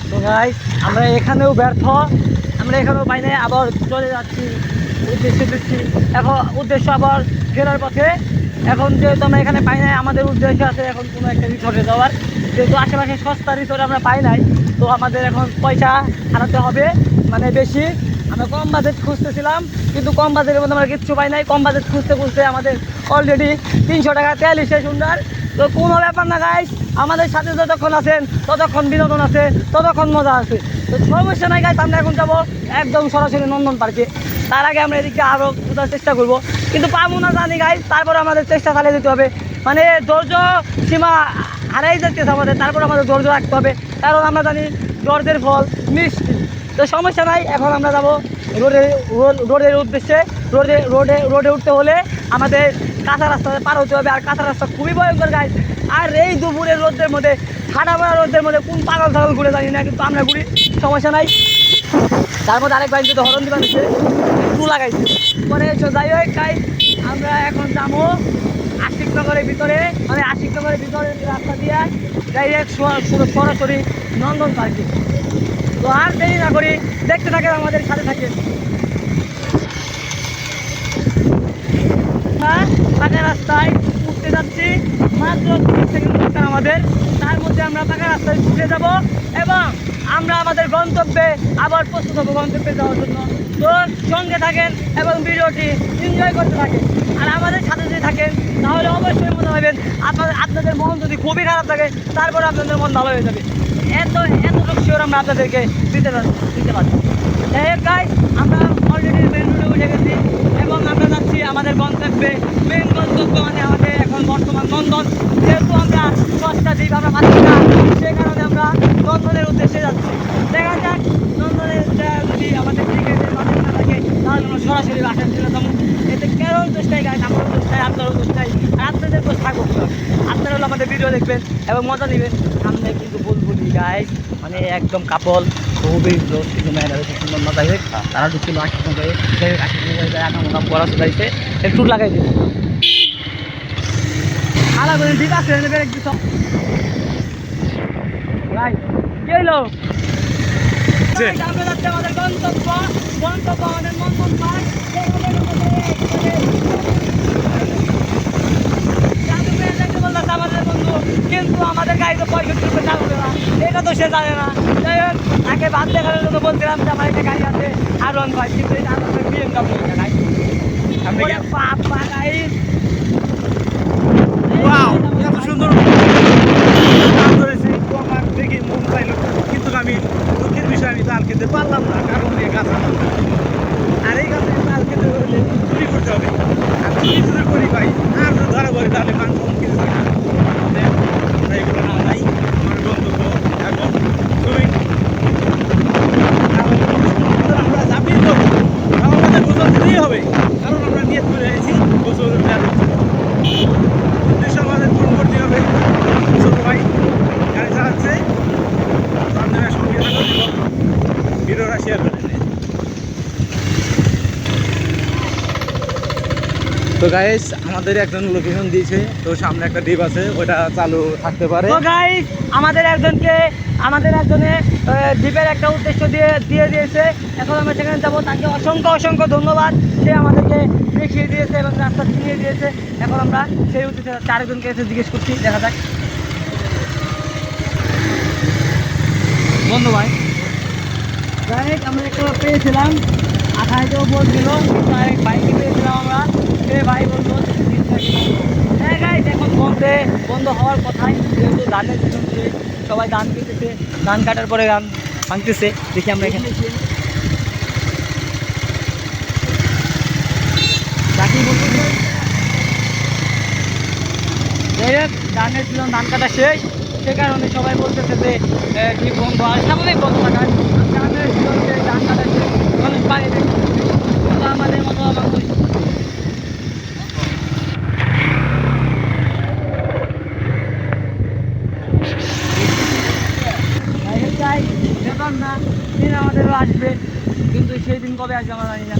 তো গাইস আমরা এখানেও ব্যর্থ, আমরা এখানেও পাই নাই, আবার চলে যাচ্ছি উদ্দেশ্যে দিচ্ছি। এখন উদ্দেশ্য আবার ফেরার পথে। এখন যেহেতু আমরা এখানে পাই নাই, আমাদের উদ্দেশ্য আছে এখন কোনো একটা রিসোর্টে যাওয়ার। যেহেতু আশেপাশে সস্তা রিসোর্ট আমরা পাই নাই, তো আমাদের এখন পয়সা হারাতে হবে, মানে বেশি। আমরা কম বাজেট খুঁজতেছিলাম, কিন্তু কম বাজেটের মধ্যে আমরা কিচ্ছু পাই নাই। কম বাজেট খুঁজতে খুঁজতে আমাদের অলরেডি 300 টাকা তেল শেষ সুন্দর। তো কোনো ব্যাপার না গাইস, আমাদের সাথে যতক্ষণ আছেন ততক্ষণ বিনোদন আছে, ততক্ষণ মজা আছে। তো সমস্যা নাই গাইস, আমরা এখন যাবো একদম সরাসরি নন্দন পার্কে। তার আগে আমরা এদিকে আরও খোঁজার চেষ্টা করব, কিন্তু পাবো না জানি গাইস, তারপরে আমাদের চেষ্টা চালিয়ে যেতে হবে। মানে ধৈর্য সীমা হারাই যাচ্ছে আমাদের, তারপর আমাদের ধৈর্য রাখতে হবে, কারণ আমরা জানি ধৈর্যের ফল মিষ্টি। তো সমস্যা নাই, এখন আমরা যাবো রোডের উদ্দেশ্যে। রোডে উঠতে হলে আমাদের কাঁচা রাস্তাতে পার হতে হবে, আর কাঁচা রাস্তা খুবই ভয়ঙ্কর গাইস। আর এই দুপুরের রোদের মধ্যে, ঠান্ডা পড়া রোদের মধ্যে কোন পাগল ছাগল ঘুরে জানি না, কিন্তু আমরা ঘুরি, সমস্যা নাই। তার মধ্যে আরেক ভাই যদি হরণ দিবা দিচ্ছে, একটু লাগাইছে পরে এসো। যাই হোক গাইস, আমরা এখন যাবো আশিকনগরের ভিতরে, মানে আশিকনগরের ভিতরে রাস্তা দিয়ে ডাইরেক্ট সরাসরি নন্দন পার্কে। তো আর দেরি না করি, দেখতে থাকেন, আমাদের সাথে থাকেন। পাকা রাস্তায় উঠতে যাচ্ছি, মাত্র 30 সেকেন্ড দরকার আমাদের। তার মধ্যে আমরা পাকা রাস্তায় উঠে যাব এবং আমরা আমাদের গন্তব্যে আবার প্রস্তুত হবো গন্তব্যে যাওয়ার জন্য। তো সঙ্গে থাকেন এবং ভিডিওটি এনজয় করতে থাকেন। আর আমাদের সাথে যদি থাকেন তাহলে অবশ্যই মনে হবেন, আপনাদের মন যদি খুবই খারাপ থাকে, তারপরে আপনাদের মন ভালো হয়ে যাবে। এতটুকু শিওর আমরা আপনাদেরকে দিতে পারছি। যাই হোক গাইস, আমরা অলরেডি মেন রোডে উঠে গেছি এবং আমরা যাচ্ছি আমাদের গন্তব্যে। মেন গন্তব্য মানে আমাদের এখন বর্তমান নন্দন। যেহেতু আমরা 10টা দ্বীপ আমরা পাচ্ছি না, সেই কারণে আমরা নন্দনের উদ্দেশ্যে যাচ্ছি। দেখা যাক নন্দনের যদি আমাদের টিকেটের বাজেট না থাকে, তাহলে আমরা সরাসরি বাসায় চলে যাবো। এতে কেউ দোষ নাই গাইস, আমারও দোষ নাই, আপনারও দোষ নাই, আর আপনাদের দোষ থাকুক। আপনারা হলো আমাদের ভিডিও দেখবেন এবং মজা নেবেন। সামনে কিন্তু বলবলি গাইস, মানে একদম কাপল, খুবই কিন্তু মেয়েরা সুন্দর মজা হয়ে তারা ঢুকছিল আশিকনগরে। আশিকনগরে যায় আঁকা মোকাম করা চলাইছে, একটু লাগাই দিল আলা করে ঠিক আছে একটু সব ভাই কি হইলো। আমরা যাচ্ছি আমাদের গন্তব্য আমাদের নন্দন পার্ক। আমাদের বন্ধু, কিন্তু আমাদের গাড়িতে 65 রুপে চালাবে না, এটা তো সে জানে না। যাই হোক, তাকে বাদ দেখানোর জন্য বলছিলাম যে আমার একটা গাড়ি আছে R15, কিন্তু এটা আমাদের BMW গাড়ি। বাবা গাইস, এত সুন্দর দেখি মন চাইল, কিন্তু আমি দুঃখের বিষয় আমি তাল খেতে পারলাম না, কারণ এই গাছ আর এই গাছে তাল খেতে হলে চুরি করতে হবে। আর চুরি করি ভাই, আর ধরা পড়ি তাহলে মাংস কিছু এগুলো না নাই। আমার গন্তব্য এখন চুরি, আমরা ঝাঁপিয়ে দেবো, আমাদের গোসল দিতেই হবে, কারণ আমরা নিয়ে চলে এসেছি গোসল উদ্দেশ্য আমাদের পূরণ করতে হবে। ছোট ভাই গাড়ি চালাচ্ছে, আপনারা সঙ্গে থাকুন এবং ভিডিওটা শেয়ার করে দেন। তো গাইস, আমাদের একজন লোকেশন দিয়েছে, তো সামনে একটা দ্বীপ আছে, ওটা চালু থাকতে পারে। তো গাইস, আমাদের একজনে দ্বীপের একটা উদ্দেশ্য দিয়ে দিয়েছে। এখন আমরা সেখানে যাবো, তাকে অসংখ্য ধন্যবাদ। সে আমাদেরকে দেখিয়ে দিয়েছে এবং রাস্তা চিনিয়ে দিয়েছে। এখন আমরা সেই উদ্দেশ্যে আরেকজনকে এসে জিজ্ঞেস করছি, দেখা যাক। বন্ধু ভাই, যাই হোক, আমরা একটা পেয়েছিলাম 28 বলছিল, কিন্তু আরেক বাইকে পেয়েছিলাম আমরা। সে ভাই বললো হ্যাঁ গাইস, এখন বন্ধ হওয়ার কথাই, যেহেতু ধানের সিজন, সবাই ধান কেটেছে, ধান কাটার পরে ধান ভাঙতেছে। দেখি আমরা এখানে যাই হোক, ধানের সিজন, ধান কাটা শেষ, সে কারণে সবাই বলতেছে যে কি বন্ধ, আর স্বাভাবিক বন্ধ থাকার ধানের সিজন শেষ, ধান কাটা শেষ, মানুষ পানি দেখতেছে, আমাদের মতো মানুষ। ব্যাপার না, দিন আমাদেরও আসবে, কিন্তু সেই দিন কবে আসবে আমরা জানি না।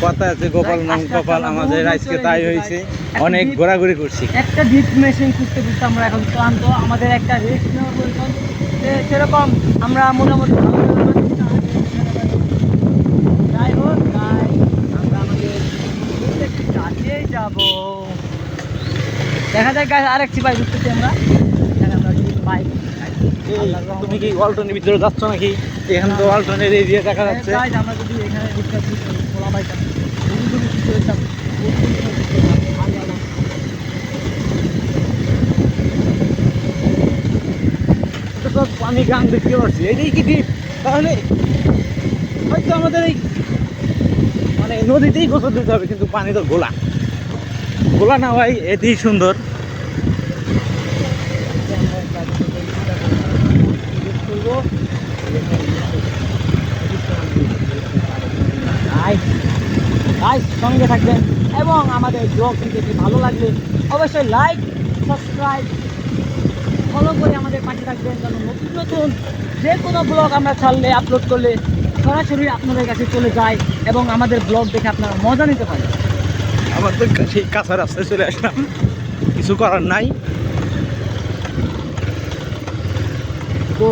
কথা আছে গোপাল নাম আস্তে কপাল, আস্তে আমরা আমাদের বহুদূর আজকে চলে তাই গেছি হয়েছে। ভাই। অনেক একটা ঘোরাঘুরি করছি। একটা ডিপ মেশিন খুঁজতে খুঁজতে আমরা এখন ক্লান্ত, আমাদের একটা রেস্ট নেওয়া প্রয়োজন। সেরকম আমরা মোটামুটি ভালো যাই হোক তাই আমরা আমাদের একটু কাছেই যাব। দেখা যাক গাছ আরেক চিপাই ঘুরতেছি আমরা, এখানে আমরা যদি পাই। তুমি কি ওয়ালটনের ভিতরে যাচ্ছ নাকি? এখানে তো ওয়ালটনের এরিয়া দেখা যাচ্ছে। গাইজ আমরা যদি এখানে ঢুকতে খোলা পাইতাম তো পানি গান দেখতে পাচ্ছি, এটাই কি দ্বীপ? তাহলে হয়তো আমাদের এই মানে নদীতেই গোসল দিতে হবে, কিন্তু পানি তো গোলা গোলা না ভাই, এতেই সুন্দর। সঙ্গে থাকবেন এবং আমাদের ব্লগটি দেখে ভালো লাগলে অবশ্যই লাইক সাবস্ক্রাইব ফলো করে আমাদের পাশে থাকবেন, যেন নতুন নতুন যে কোনো ব্লগ আমরা ছাড়লে আপলোড করলে সরাসরি আপনাদের কাছে চলে যায় এবং আমাদের ব্লগ দেখে আপনারা মজা নিতে পারেন। আমার তো সেই কাঁচা রাস্তায় চলে আসলাম, কিছু করার নাই। তো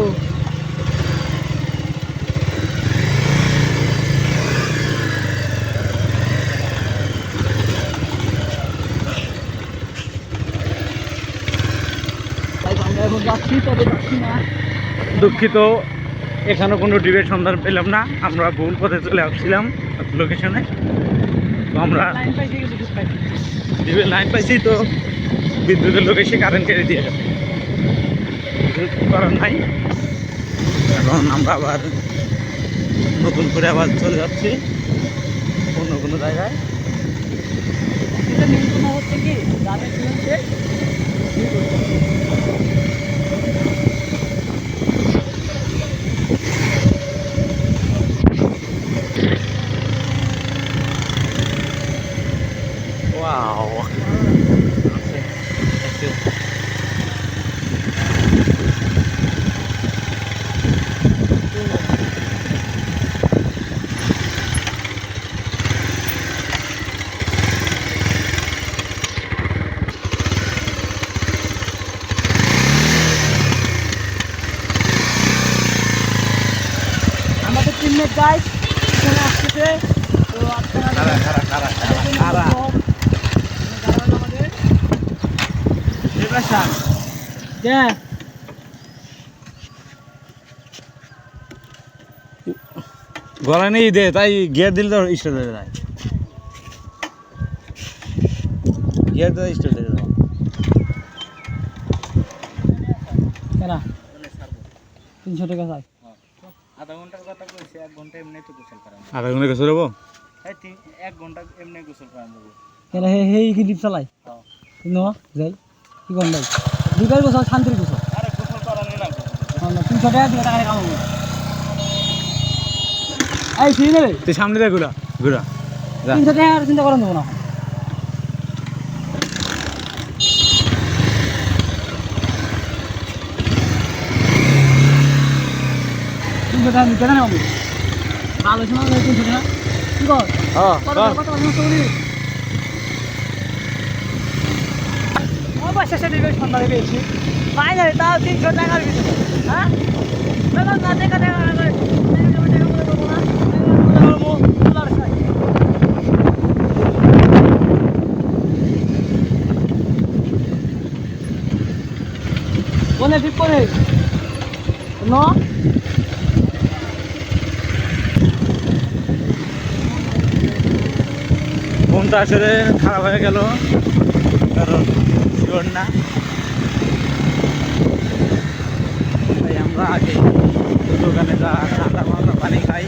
আমরা এখন যাচ্ছি, তবে যাচ্ছি না। দুঃখিত, এখানে কোনো ডিবের সন্ধান পেলাম না, আমরা ভুল পথে চলে আসছিলাম লোকেশনে। তো আমরা লাইন পাইছি কিন্তু দুধ পাইছি। ডিবের লাইন পাইছি, তো বিদ্যুতের লোক এসে কারেন্ট কেটে দিয়ে গেছে, কিছু করার নাই। এখন আমরা আবার নতুন করে আবার চলে যাচ্ছি অন্য কোনো জায়গায়। এটা মেন কথা হচ্ছে কি গ্রামের জীবনকে Wow. আমাদের টিমমেট গাইড এখানে আসতেছে। তো আপনারা আমাদের হ্যাঁ গলা নেই দে, তাই গিয়ার দিলে তো স্টার্ট হয়ে যায়। গিয়ার তো স্টার্ট হয়ে যাবে। কেনা 300 টাকা চাই। আধা ঘন্টার কথা কইছে, 1 ঘন্টা এমনি তো গোসল করাম। আধা ঘন্টা গোসল হবো? এই 1 ঘন্টা এমনি গোসল করাম দেবো। কেনা হে কি ডিপ চালাই হ্যাঁ। ন যাই কি কোন ভাই ডিপের গোসল শান্তির গোসল। আরে গোসল করা নেই না। 300 টাকা দিয়ে টাকা কামাবো। এই ঠিক নেবে তুই সামনে দেখ, ঘুরা ঘুরা যা। 300 টাকা আর চিন্তা করেন দেবো না। টাকা নিতে না আমি আলোচনা 300 টাকা কি কর কত অবশেষে দিবে সন্ধ্যা পেয়েছি ফাইনালি, তাও 300 টাকার ভিতরে। হ্যাঁ না টাকা বলে ঠিক করে ন ফোনটা আসলে খারাপ হয়ে গেল, কারণ শিওর না, তাই আমরা আগে দোকানে যা ঠান্ডা পানি খাই।